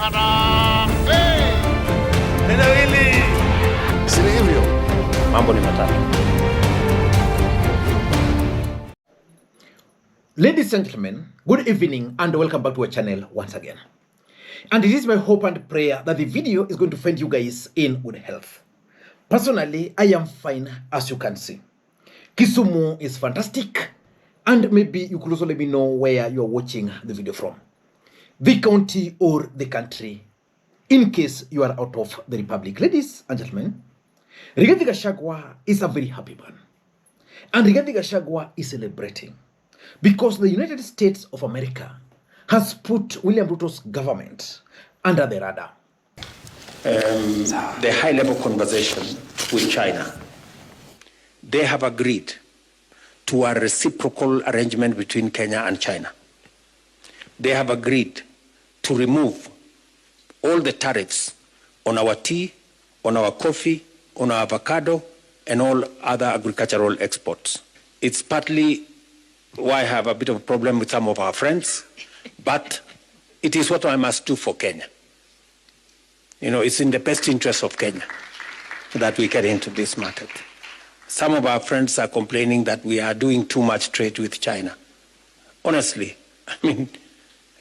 Harambee! Neno hili si hivyo. Mambo ni matatu. Ladies and gentlemen, good evening and welcome back to our channel once again. And it is my hope and prayer that the video is going to find you guys in good health. Personally, I am fine, as you can see. Kisumu is fantastic, and maybe you could also let me know where you are watching the video from. The county or the country, in case you are out of the republic. Ladies and gentlemen, Rigathi Gachagua is a very happy man. And Rigathi Gachagua is celebrating because the United States of America has put William Ruto's government under the radar. The high-level conversation with China, they have agreed to a reciprocal arrangement between Kenya and China. They have agreed to remove all the tariffs on our tea, on our coffee, on our avocado, and all other agricultural exports. It's partly why I have a bit of a problem with some of our friends, but it is what I must do for Kenya. You know, it's in the best interest of Kenya that we get into this market. Some of our friends are complaining that we are doing too much trade with China. Honestly, I mean,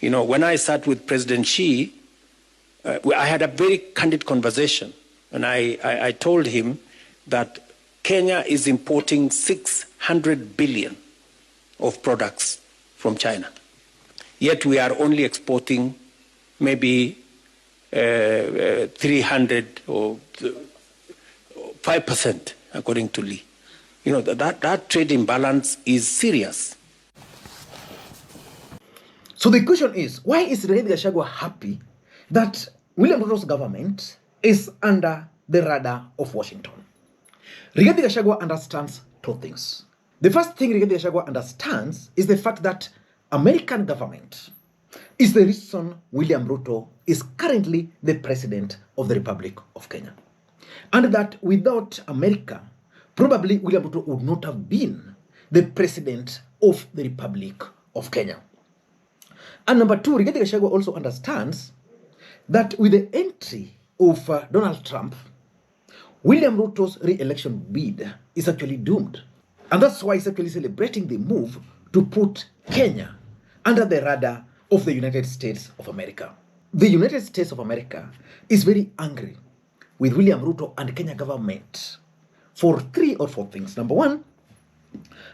you know, when I sat with President Xi, I had a very candid conversation, and I told him that Kenya is importing 600 billion of products from China. Yet we are only exporting maybe 300 or 5%, according to Lee. You know, that trade imbalance is serious. So the question is, why is Rigathi Gachagua happy that William Ruto's government is under the radar of Washington? Rigathi Gachagua understands two things. The first thing Rigathi Gachagua understands is the fact that American government is the reason William Ruto is currently the president of the Republic of Kenya. And that without America, probably William Ruto would not have been the president of the Republic of Kenya. And number two, Rigathi Gachagua also understands that with the entry of Donald Trump, William Ruto's re-election bid is actually doomed. And that's why he's actually celebrating the move to put Kenya under the radar of the United States of America. The United States of America is very angry with William Ruto and Kenya government for 3 or 4 things. Number one,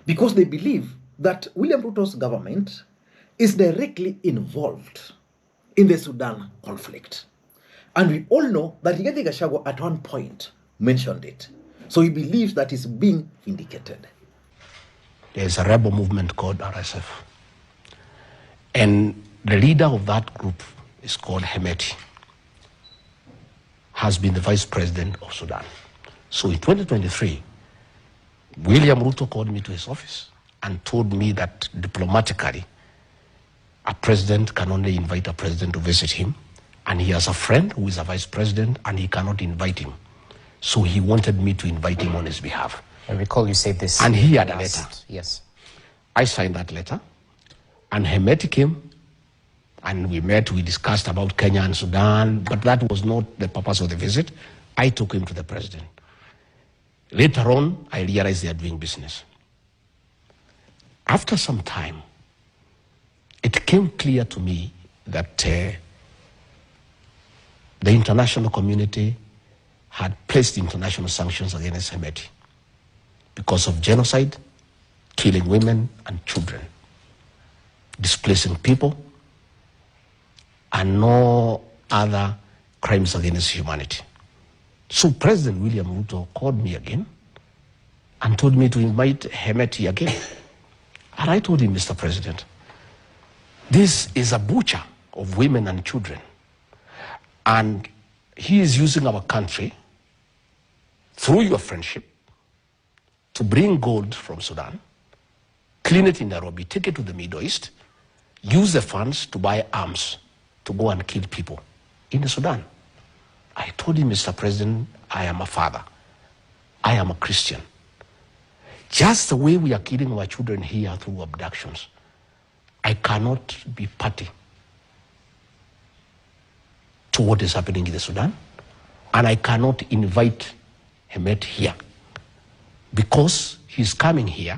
because they believe that William Ruto's government is directly involved in the Sudan conflict. And we all know that Rigathi Gachagua at one point mentioned it. So he believes that he's being vindicated. There's a rebel movement called RSF. And the leader of that group is called Hemeti, has been the vice president of Sudan. So in 2023, William Ruto called me to his office and told me that diplomatically, a president can only invite a president to visit him, and he has a friend who is a vice president and he cannot invite him. So he wanted me to invite him on his behalf. I recall you said this. And he had a letter. Yes. I signed that letter, and Hemeti came, and we met, we discussed about Kenya and Sudan, but that was not the purpose of the visit. I took him to the president. Later on, I realized they are doing business. After some time, it became clear to me that the international community had placed international sanctions against Hemeti because of genocide, killing women and children, displacing people, and no other crimes against humanity. So President William Ruto called me again and told me to invite Hemeti again. And I told him, Mr. President, this is a butcher of women and children. And he is using our country, through your friendship, to bring gold from Sudan, clean it in Nairobi, take it to the Middle East, use the funds to buy arms to go and kill people in Sudan. I told him, Mr. President, I am a father. I am a Christian. Just the way we are killing our children here through abductions, I cannot be party to what is happening in the Sudan. And I cannot invite Hemet here because he's coming here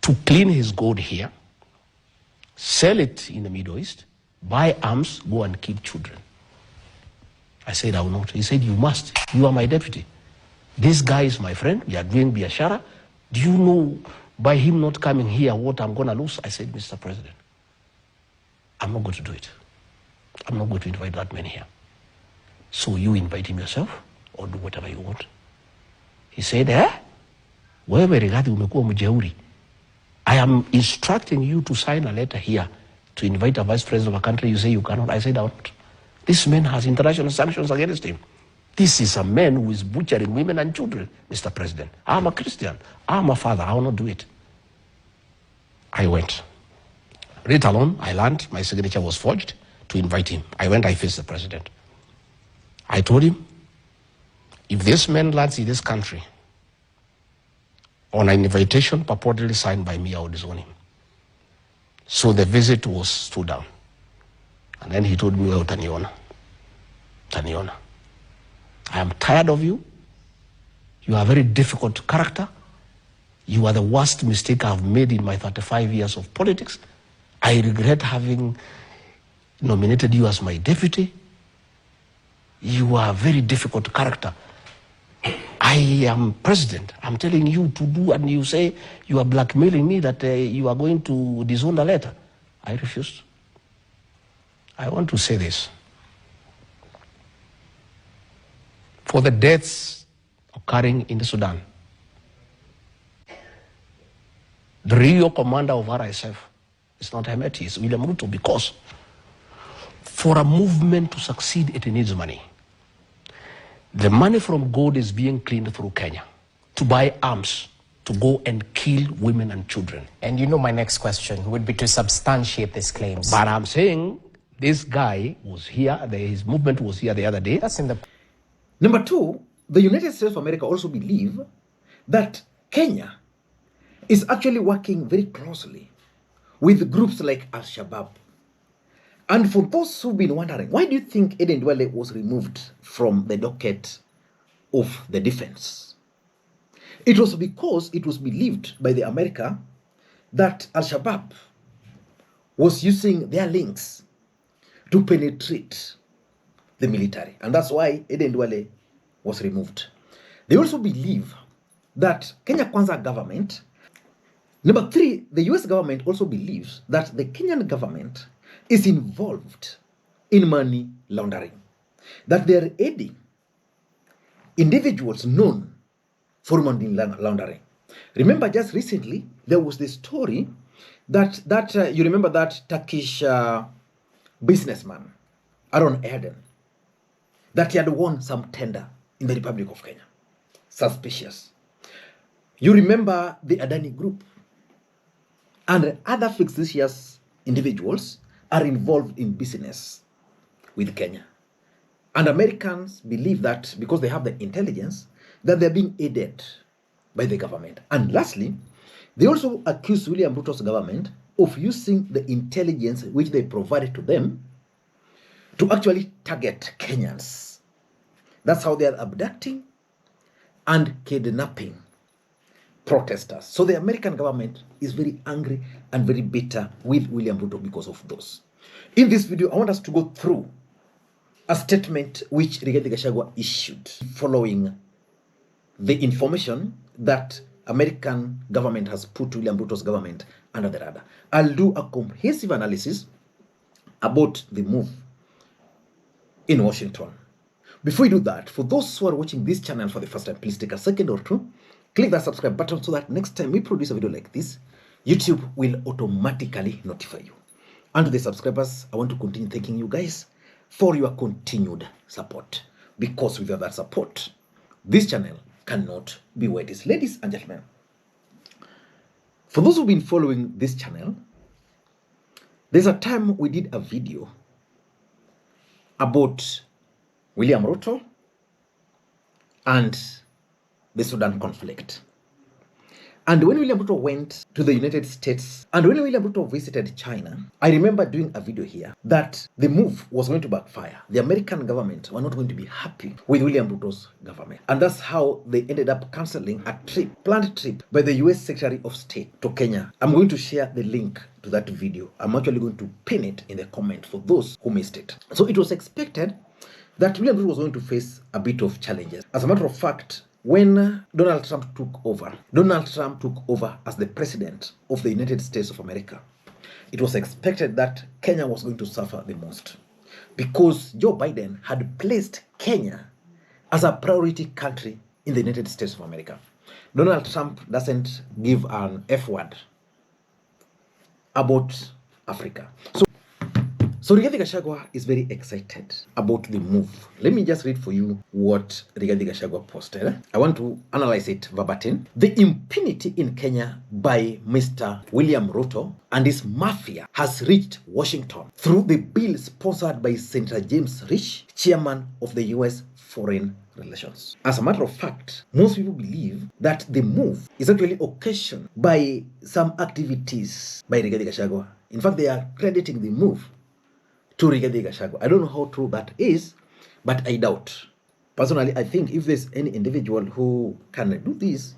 to clean his gold here, sell it in the Middle East, buy arms, go and kill children. I said, I will not. He said, you must. You are my deputy. This guy is my friend. We are doing biashara. Do you know by him not coming here what I'm going to lose? I said, Mr. President, I'm not going to do it. I'm not going to invite that man here. So you invite him yourself or do whatever you want. He said, wewe Rigathi umekuwa mjeuri. I am instructing you to sign a letter here to invite a vice president of a country. You say you cannot. I said, I won't. This man has international sanctions against him. This is a man who is butchering women and children, Mr. President. I'm a Christian. I'm a father. I will not do it. I went. Let alone, I learned my signature was forged to invite him. I went, I faced the president. I told him, if this man lands in this country on an invitation purportedly signed by me, I would disown him. So the visit was stood down. And then he told me, well, Taniona, I am tired of you. You are a very difficult character. You are the worst mistake I've made in my 35 years of politics. I regret having nominated you as my deputy. You are a very difficult character. I am president. I'm telling you to do, and you say you are blackmailing me that you are going to disown the letter. I refused. I want to say this. For the deaths occurring in the Sudan, the real commander of RSF is not Hemet, it's William Ruto, because for a movement to succeed, it needs money. The money from gold is being cleaned through Kenya to buy arms, to go and kill women and children. And you know my next question would be to substantiate these claims. But I'm saying this guy was here, his movement was here the other day. That's in the... Number two, the United States of America also believe that Kenya is actually working very closely with groups like Al-Shabaab. And for those who've been wondering, why do you think Aden Duale was removed from the docket of the defense? It was because it was believed by the America that Al-Shabaab was using their links to penetrate the military. And that's why Aden Duale was removed. They also believe that Kenya Kwanza government. Number three, the US government also believes that the Kenyan government is involved in money laundering, that they are aiding individuals known for money laundering. Remember, just recently there was this story that you remember that Turkish businessman Aaron Erdem, that he had won some tender in the Republic of Kenya. Suspicious. You remember the Adani Group and other fictitious individuals are involved in business with Kenya. And Americans believe that because they have the intelligence, that they're being aided by the government. And lastly, they also accuse William Ruto's government of using the intelligence which they provided to them to actually target Kenyans. That's how they are abducting and kidnapping protesters. So the American government is very angry and very bitter with William Ruto because of those. In this video, I want us to go through a statement which Rigathi Gachagua issued following the information that American government has put William Ruto's government under the radar. I'll do a comprehensive analysis about the move in Washington. Before we do that, for those who are watching this channel for the first time, please take a second or two, click that subscribe button so that next time we produce a video like this, YouTube will automatically notify you. And to the subscribers, I want to continue thanking you guys for your continued support. Because without that support, this channel cannot be where it is. Ladies and gentlemen, for those who've been following this channel, there's a time we did a video about William Ruto and the Sudan conflict. And when William Ruto went to the United States, and when William Ruto visited China, I remember doing a video here that the move was going to backfire. The American government were not going to be happy with William Ruto's government. And that's how they ended up cancelling a planned trip by the US Secretary of State to Kenya. I'm going to share the link to that video. I'm actually going to pin it in the comment for those who missed it. So it was expected that William Ruto was going to face a bit of challenges. As a matter of fact, when Donald Trump took over as the president of the United States of America, it was expected that Kenya was going to suffer the most because Joe Biden had placed Kenya as a priority country in the United States of America. Donald Trump doesn't give an F word about Africa. So Rigathi Gachagua is very excited about the move. Let me just read for you what Rigathi Gachagua posted. I want to analyze it verbatim. The impunity in Kenya by Mr. William Ruto and his mafia has reached Washington through the bill sponsored by Senator James Risch, chairman of the U.S. Foreign Relations. As a matter of fact, most people believe that the move is actually occasioned by some activities by Rigathi Gachagua. In fact, they are crediting the move to Rigathi Gachagua. I don't know how true that is, but I doubt. Personally, I think if there's any individual who can do this,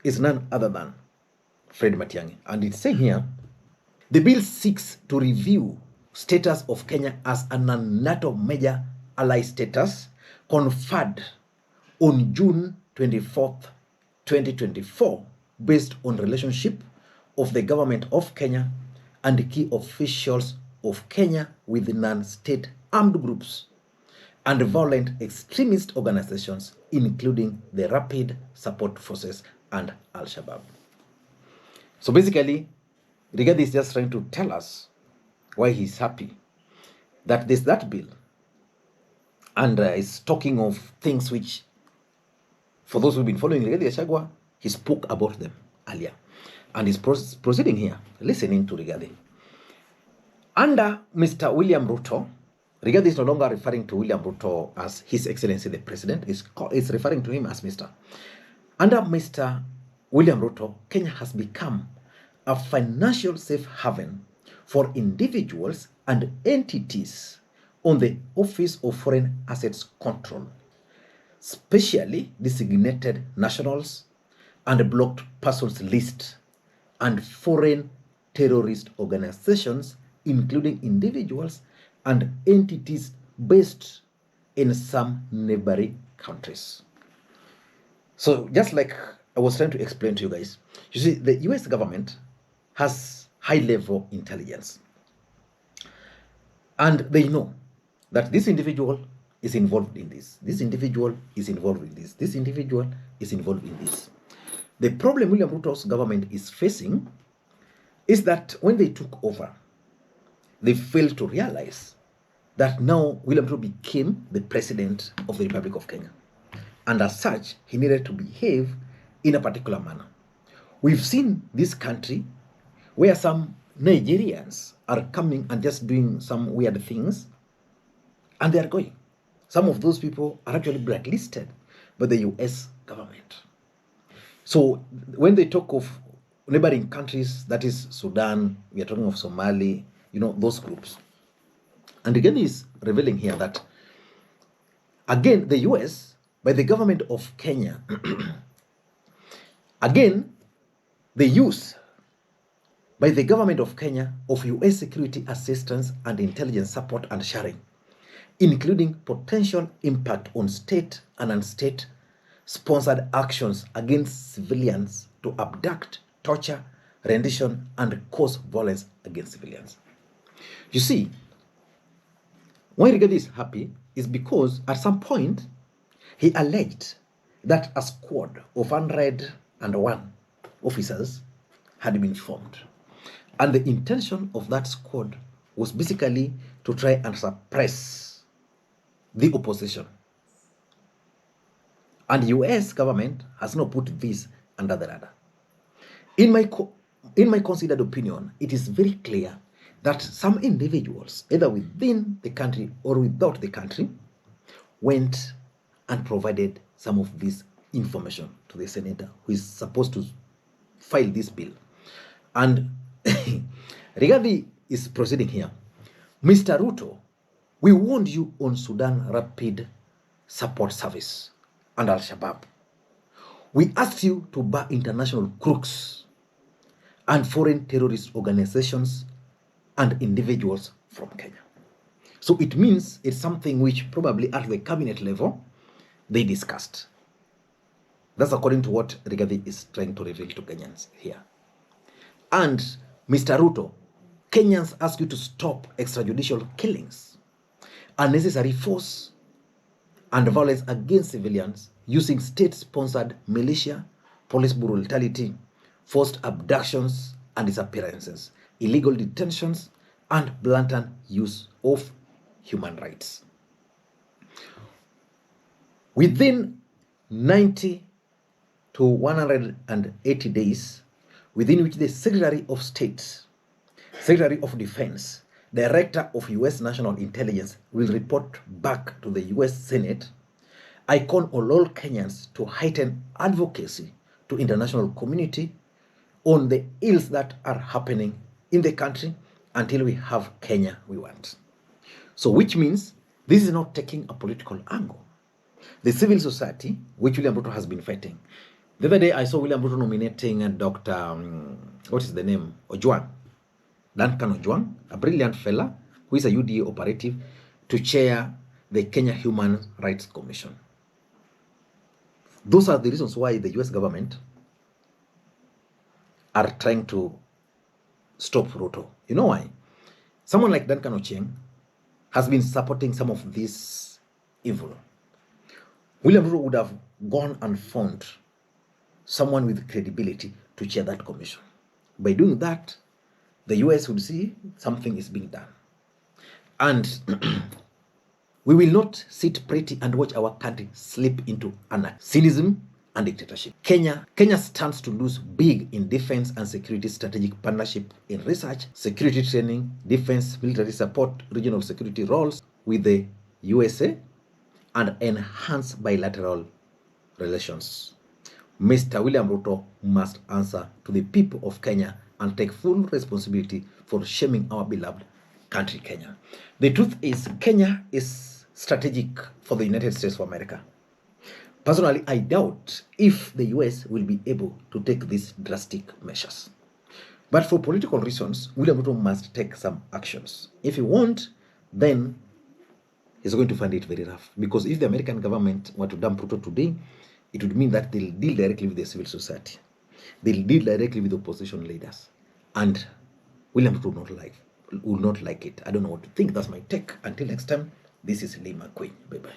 it's none other than Fred Matiang'i. And it's saying here, the bill seeks to review status of Kenya as a non-NATO major ally status conferred on June 24th, 2024, based on relationship of the government of Kenya and key officials of Kenya with non-state armed groups and violent extremist organizations, including the Rapid Support Forces and Al-Shabaab. So basically, Rigathi is just trying to tell us why he's happy that there's that bill, and is talking of things which, for those who've been following Rigathi Gachagua, he spoke about them earlier, and he's proceeding here, listening to Rigathi. Under Mr. William Ruto, Rigathi is no longer referring to William Ruto as His Excellency the President. Is referring to him as Mr. Under Mr. William Ruto, Kenya has become a financial safe haven for individuals and entities on the Office of Foreign Assets Control, specially designated nationals and blocked persons list and foreign terrorist organizations, including individuals and entities based in some neighboring countries. So just like I was trying to explain to you guys, you see, the US government has high-level intelligence. And they know that this individual is involved in this. This individual is involved in this. This individual is involved in this. The problem William Ruto's government is facing is that when they took over, they failed to realize that now William Ruto became the president of the Republic of Kenya. And as such, he needed to behave in a particular manner. We've seen this country where some Nigerians are coming and just doing some weird things, and they are going. Some of those people are actually blacklisted by the US government. So when they talk of neighboring countries, that is Sudan, we are talking of Somali, those groups. And again, is revealing here that, again, the US, by the government of Kenya, again, the use by the government of Kenya of US security assistance and intelligence support and sharing, including potential impact on state and unstate sponsored actions against civilians to abduct, torture, rendition, and cause violence against civilians. You see, why Rigathi is happy is because at some point he alleged that a squad of 101 officers had been formed. And the intention of that squad was basically to try and suppress the opposition. And the US government has not put this under the radar. In my considered opinion, it is very clear that some individuals, either within the country or without the country, went and provided some of this information to the senator who is supposed to file this bill. And Rigathi is proceeding here. Mr. Ruto, we warned you on Sudan Rapid Support Service and Al-Shabaab. We asked you to bar international crooks and foreign terrorist organizations and individuals from Kenya. So it means it's something which probably at the cabinet level they discussed. That's according to what Rigathi is trying to reveal to Kenyans here. And Mr. Ruto, Kenyans ask you to stop extrajudicial killings, unnecessary force, and violence against civilians using state-sponsored militia, police brutality, forced abductions and disappearances, illegal detentions, and blatant use of human rights. Within 90 to 180 days, within which the Secretary of State, Secretary of Defense, Director of U.S. National Intelligence will report back to the U.S. Senate, I call on all Kenyans to heighten advocacy to international community on the ills that are happening in the country until we have Kenya we want. So which means this is not taking a political angle. The civil society, which William Ruto has been fighting. The other day I saw William Ruto nominating Dr. What is the name? Ojwang. Duncan Ojwang, a brilliant fella who is a UDA operative, to chair the Kenya Human Rights Commission. Those are the reasons why the US government are trying to stop Ruto. You know why? Someone like Duncan Ojwang has been supporting some of this evil. William Ruto would have gone and found someone with credibility to chair that commission. By doing that, the US would see something is being done. And we will not sit pretty and watch our country slip into anarchy, cynicism, and dictatorship. Kenya stands to lose big in defense and security strategic partnership in research, security training, defense, military support, regional security roles with the USA, and enhance bilateral relations. Mr. William Ruto must answer to the people of Kenya and take full responsibility for shaming our beloved country, Kenya. The truth is, Kenya is strategic for the United States of America. Personally, I doubt if the US will be able to take these drastic measures. But for political reasons, William Ruto must take some actions. If he won't, then he's going to find it very rough. Because if the American government were to dump Ruto today, it would mean that they'll deal directly with the civil society. They'll deal directly with opposition leaders. And William Ruto will not like it. I don't know what to think. That's my take. Until next time, this is Makwiny. Bye-bye.